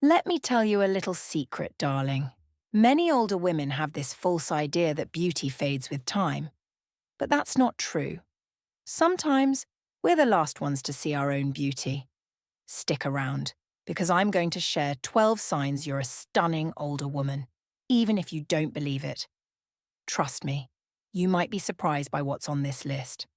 Let me tell you a little secret, darling. Many older women have this false idea that beauty fades with time, but that's not true. Sometimes we're the last ones to see our own beauty. Stick around, because I'm going to share 12 signs you're a stunning older woman, even if you don't believe it. Trust me, you might be surprised by what's on this list.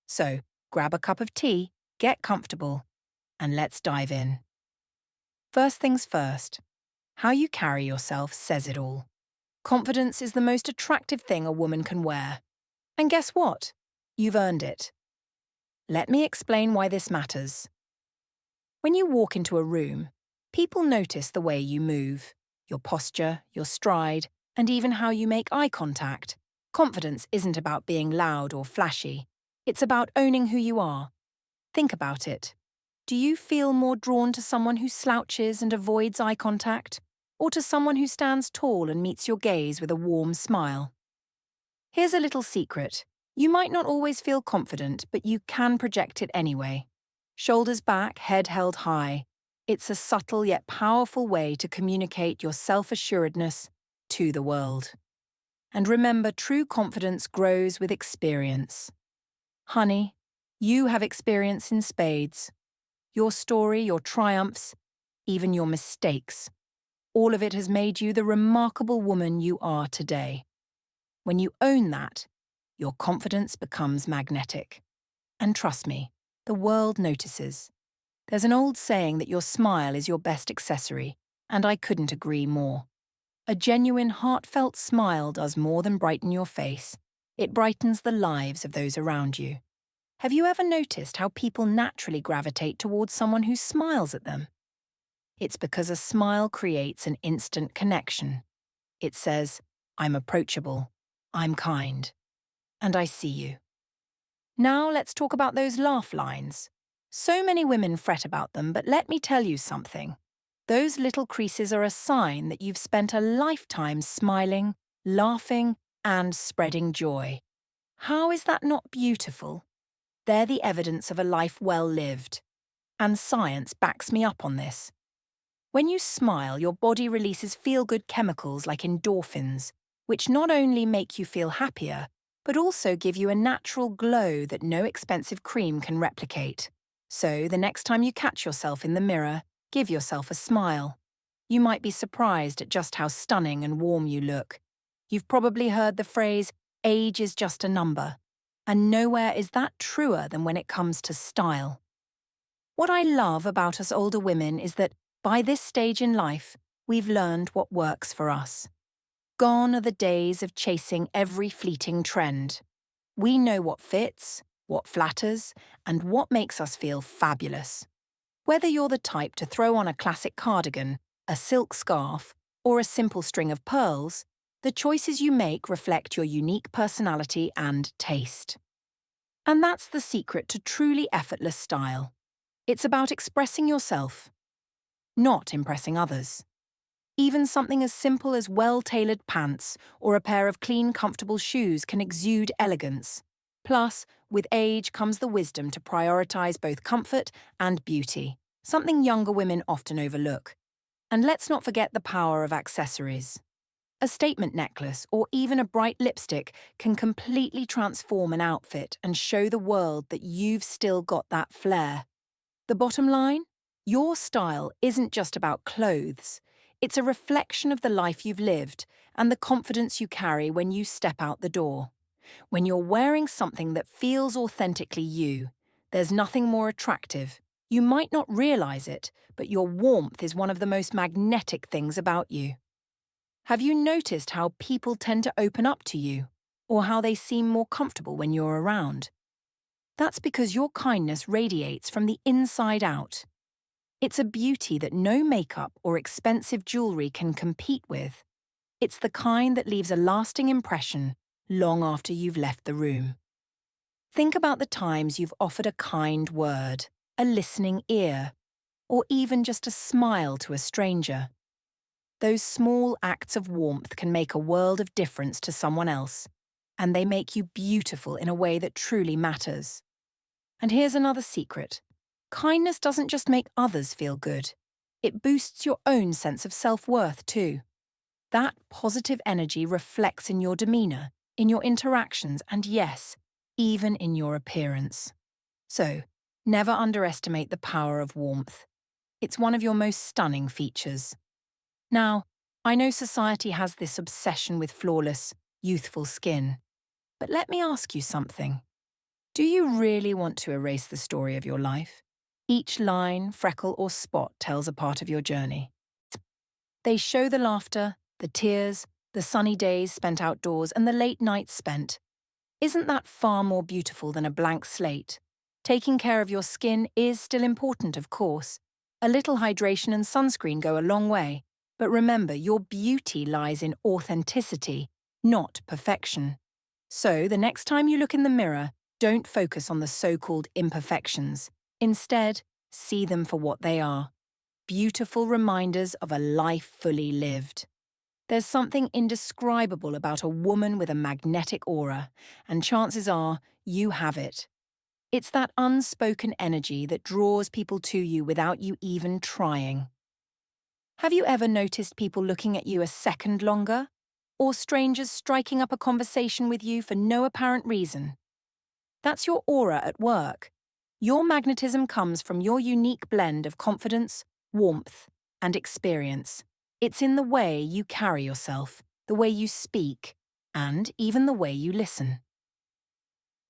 So, grab a cup of tea, get comfortable, and let's dive in. First things first, how you carry yourself says it all. Confidence is the most attractive thing a woman can wear. And guess what? You've earned it. Let me explain why this matters. When you walk into a room, people notice the way you move, your posture, your stride, and even how you make eye contact. Confidence isn't about being loud or flashy. It's about owning who you are. Think about it. Do you feel more drawn to someone who slouches and avoids eye contact, or to someone who stands tall and meets your gaze with a warm smile? Here's a little secret. You might not always feel confident, but you can project it anyway. Shoulders back, head held high. It's a subtle yet powerful way to communicate your self-assuredness to the world. And remember, true confidence grows with experience. Honey, you have experience in spades. Your story, your triumphs, even your mistakes. All of it has made you the remarkable woman you are today. When you own that, your confidence becomes magnetic. And trust me, the world notices. There's an old saying that your smile is your best accessory, and I couldn't agree more. A genuine, heartfelt smile does more than brighten your face. It brightens the lives of those around you. Have you ever noticed how people naturally gravitate towards someone who smiles at them? It's because a smile creates an instant connection. It says, I'm approachable, I'm kind, and I see you. Now let's talk about those laugh lines. So many women fret about them, but let me tell you something. Those little creases are a sign that you've spent a lifetime smiling, laughing, and spreading joy. How is that not beautiful? They're the evidence of a life well lived. And science backs me up on this. When you smile, your body releases feel-good chemicals like endorphins, which not only make you feel happier, but also give you a natural glow that no expensive cream can replicate. So, the next time you catch yourself in the mirror, give yourself a smile. You might be surprised at just how stunning and warm you look. You've probably heard the phrase, age is just a number. And nowhere is that truer than when it comes to style. What I love about us older women is that, by this stage in life, we've learned what works for us. Gone are the days of chasing every fleeting trend. We know what fits, what flatters, and what makes us feel fabulous. Whether you're the type to throw on a classic cardigan, a silk scarf, or a simple string of pearls, the choices you make reflect your unique personality and taste. And that's the secret to truly effortless style. It's about expressing yourself, not impressing others. Even something as simple as well-tailored pants or a pair of clean, comfortable shoes can exude elegance. Plus, with age comes the wisdom to prioritize both comfort and beauty, something younger women often overlook. And let's not forget the power of accessories. A statement necklace or even a bright lipstick can completely transform an outfit and show the world that you've still got that flair. The bottom line? Your style isn't just about clothes. It's a reflection of the life you've lived and the confidence you carry when you step out the door. When you're wearing something that feels authentically you, there's nothing more attractive. You might not realize it, but your warmth is one of the most magnetic things about you. Have you noticed how people tend to open up to you, or how they seem more comfortable when you're around? That's because your kindness radiates from the inside out. It's a beauty that no makeup or expensive jewelry can compete with. It's the kind that leaves a lasting impression long after you've left the room. Think about the times you've offered a kind word, a listening ear, or even just a smile to a stranger. Those small acts of warmth can make a world of difference to someone else, and they make you beautiful in a way that truly matters. And here's another secret. Kindness doesn't just make others feel good. It boosts your own sense of self-worth too. That positive energy reflects in your demeanour, in your interactions, and yes, even in your appearance. So, never underestimate the power of warmth. It's one of your most stunning features. Now, I know society has this obsession with flawless, youthful skin. But let me ask you something. Do you really want to erase the story of your life? Each line, freckle, or spot tells a part of your journey. They show the laughter, the tears, the sunny days spent outdoors, and the late nights spent. Isn't that far more beautiful than a blank slate? Taking care of your skin is still important, of course. A little hydration and sunscreen go a long way. But remember, your beauty lies in authenticity, not perfection. So, the next time you look in the mirror, don't focus on the so-called imperfections. Instead, see them for what they are. Beautiful reminders of a life fully lived. There's something indescribable about a woman with a magnetic aura, and chances are you have it. It's that unspoken energy that draws people to you without you even trying. Have you ever noticed people looking at you a second longer? Or strangers striking up a conversation with you for no apparent reason? That's your aura at work. Your magnetism comes from your unique blend of confidence, warmth, and experience. It's in the way you carry yourself, the way you speak, and even the way you listen.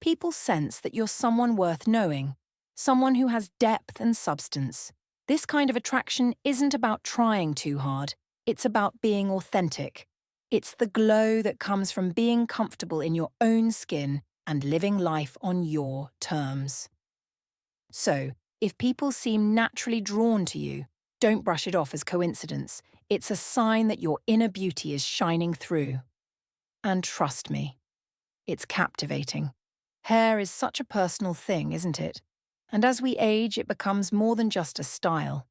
People sense that you're someone worth knowing, someone who has depth and substance. This kind of attraction isn't about trying too hard, it's about being authentic. It's the glow that comes from being comfortable in your own skin and living life on your terms. So, if people seem naturally drawn to you, don't brush it off as coincidence. It's a sign that your inner beauty is shining through. And trust me, it's captivating. Hair is such a personal thing, isn't it? And as we age, it becomes more than just a style.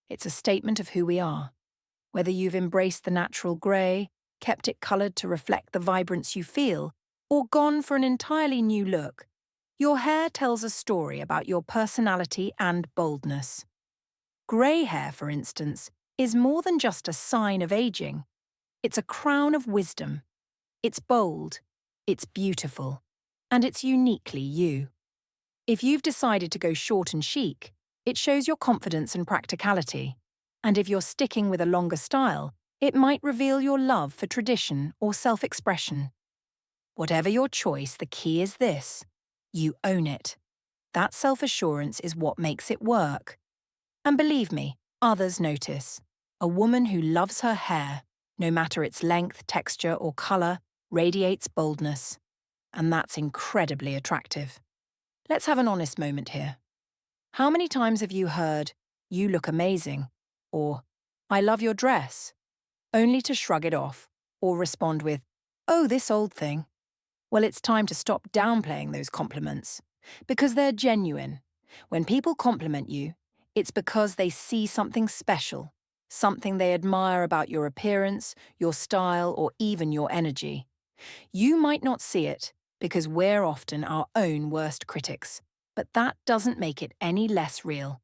It's a statement of who we are. Whether you've embraced the natural grey, kept it coloured to reflect the vibrance you feel, or gone for an entirely new look, your hair tells a story about your personality and boldness. Grey hair, for instance, is more than just a sign of aging. It's a crown of wisdom. It's bold, it's beautiful, and it's uniquely you. If you've decided to go short and chic, it shows your confidence and practicality. And if you're sticking with a longer style, it might reveal your love for tradition or self-expression. Whatever your choice, the key is this: you own it. That self-assurance is what makes it work. And believe me, others notice. A woman who loves her hair, no matter its length, texture, or colour, radiates boldness. And that's incredibly attractive. Let's have an honest moment here. How many times have you heard, "You look amazing," or "I love your dress," only to shrug it off or respond with, "Oh, this old thing"? Well, it's time to stop downplaying those compliments, because they're genuine. When people compliment you, it's because they see something special, something they admire about your appearance, your style, or even your energy. You might not see it, because we're often our own worst critics, but that doesn't make it any less real.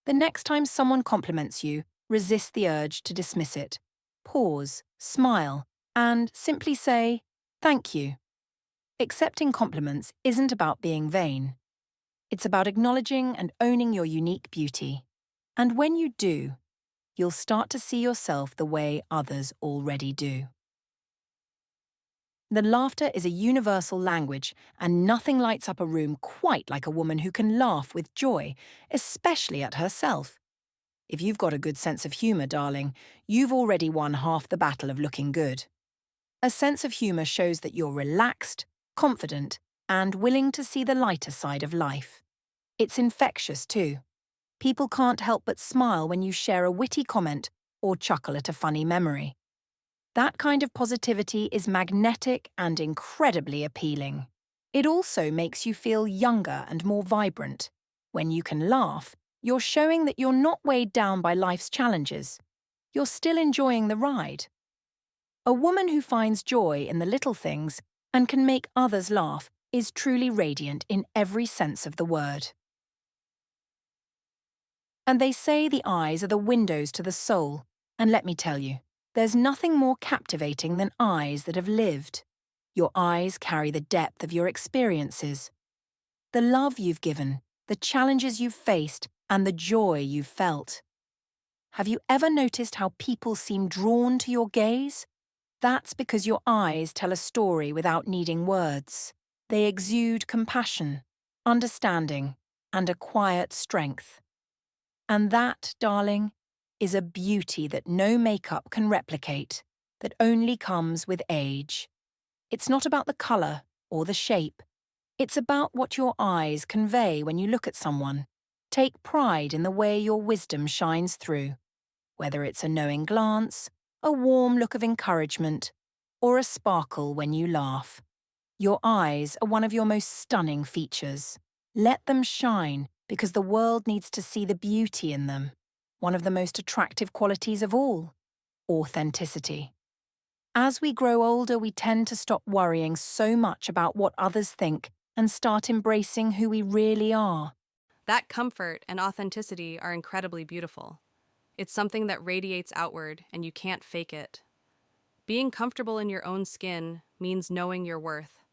The next time someone compliments you, resist the urge to dismiss it. Pause, smile, and simply say, "Thank you." Accepting compliments isn't about being vain. It's about acknowledging and owning your unique beauty. And when you do, you'll start to see yourself the way others already do. The laughter is a universal language, and nothing lights up a room quite like a woman who can laugh with joy, especially at herself. If you've got a good sense of humour, darling, you've already won half the battle of looking good. A sense of humour shows that you're relaxed, confident, and willing to see the lighter side of life. It's infectious too. People can't help but smile when you share a witty comment or chuckle at a funny memory. That kind of positivity is magnetic and incredibly appealing. It also makes you feel younger and more vibrant. When you can laugh, you're showing that you're not weighed down by life's challenges. You're still enjoying the ride. A woman who finds joy in the little things and can make others laugh is truly radiant in every sense of the word. And they say the eyes are the windows to the soul. And let me tell you, there's nothing more captivating than eyes that have lived. Your eyes carry the depth of your experiences, the love you've given, the challenges you've faced, and the joy you've felt. Have you ever noticed how people seem drawn to your gaze? That's because your eyes tell a story without needing words. They exude compassion, understanding, and a quiet strength. And that, darling, is a beauty that no makeup can replicate, that only comes with age. It's not about the colour or the shape. It's about what your eyes convey when you look at someone. Take pride in the way your wisdom shines through, whether it's a knowing glance, a warm look of encouragement, or a sparkle when you laugh. Your eyes are one of your most stunning features. Let them shine because the world needs to see the beauty in them. One of the most attractive qualities of all, authenticity. As we grow older, we tend to stop worrying so much about what others think and start embracing who we really are. That comfort and authenticity are incredibly beautiful. It's something that radiates outward, and you can't fake it. Being comfortable in your own skin means knowing your worth.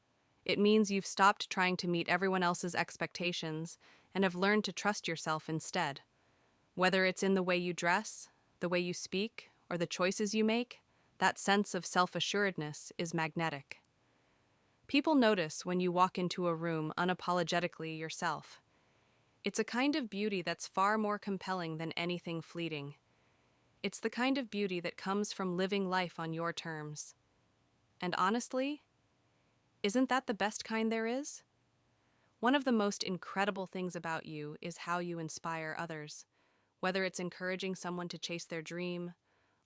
It means you've stopped trying to meet everyone else's expectations and have learned to trust yourself instead. Whether it's in the way you dress, the way you speak, or the choices you make, that sense of self-assuredness is magnetic. People notice when you walk into a room unapologetically yourself. It's a kind of beauty that's far more compelling than anything fleeting. It's the kind of beauty that comes from living life on your terms. And honestly, isn't that the best kind there is? One of the most incredible things about you is how you inspire others. Whether it's encouraging someone to chase their dream,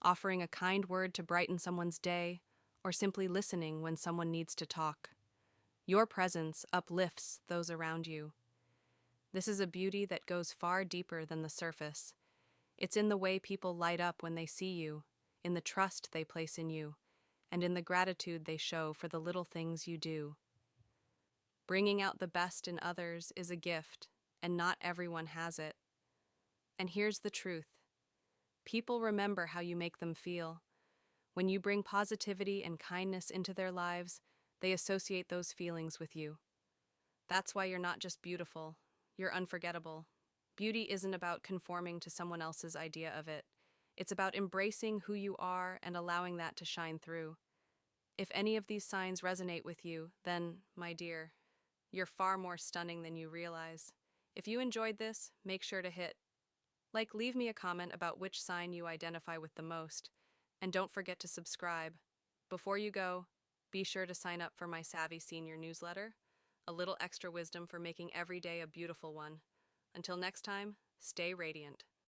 offering a kind word to brighten someone's day, or simply listening when someone needs to talk. Your presence uplifts those around you. This is a beauty that goes far deeper than the surface. It's in the way people light up when they see you, in the trust they place in you, and in the gratitude they show for the little things you do. Bringing out the best in others is a gift, and not everyone has it. And here's the truth. People remember how you make them feel. When you bring positivity and kindness into their lives, they associate those feelings with you. That's why you're not just beautiful, you're unforgettable. Beauty isn't about conforming to someone else's idea of it. It's about embracing who you are and allowing that to shine through. If any of these signs resonate with you, then, my dear, you're far more stunning than you realize. If you enjoyed this, make sure to leave me a comment about which sign you identify with the most, and don't forget to subscribe. Before you go, be sure to sign up for my Savvy Senior newsletter, a little extra wisdom for making every day a beautiful one. Until next time, stay radiant.